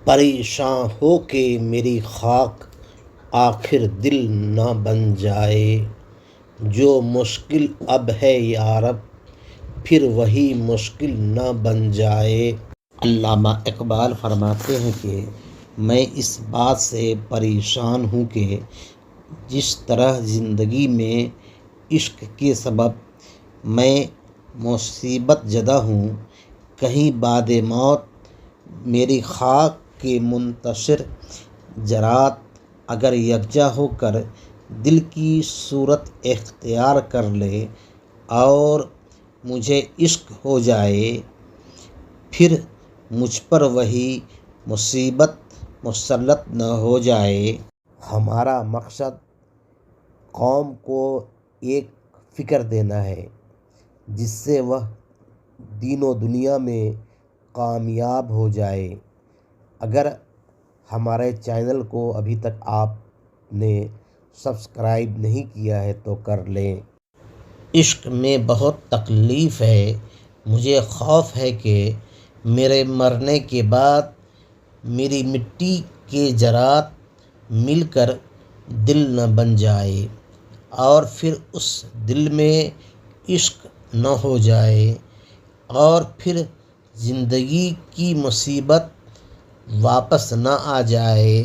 پریشاں ہو کے میری خاک آخر دل نہ بن جائے، جو مشکل اب ہے یا رب پھر وہی مشکل نہ بن جائے۔ علامہ اقبال فرماتے ہیں کہ میں اس بات سے پریشان ہوں کہ جس طرح زندگی میں عشق کے سبب میں مصیبت زدہ ہوں، کہیں بعد موت میری خاک کے منتشر ذرات اگر یکجا ہو کر دل کی صورت اختیار کر لے اور مجھے عشق ہو جائے، پھر مجھ پر وہی مصیبت مسلط نہ ہو جائے۔ ہمارا مقصد قوم کو ایک فکر دینا ہے جس سے وہ دین و دنیا میں کامیاب ہو جائے۔ اگر ہمارے چینل کو ابھی تک آپ نے سبسکرائب نہیں کیا ہے تو کر لیں۔ عشق میں بہت تکلیف ہے، مجھے خوف ہے کہ میرے مرنے کے بعد میری مٹی کے ذرات مل کر دل نہ بن جائے اور پھر اس دل میں عشق نہ ہو جائے اور پھر زندگی کی مصیبت واپس نہ آ جائے۔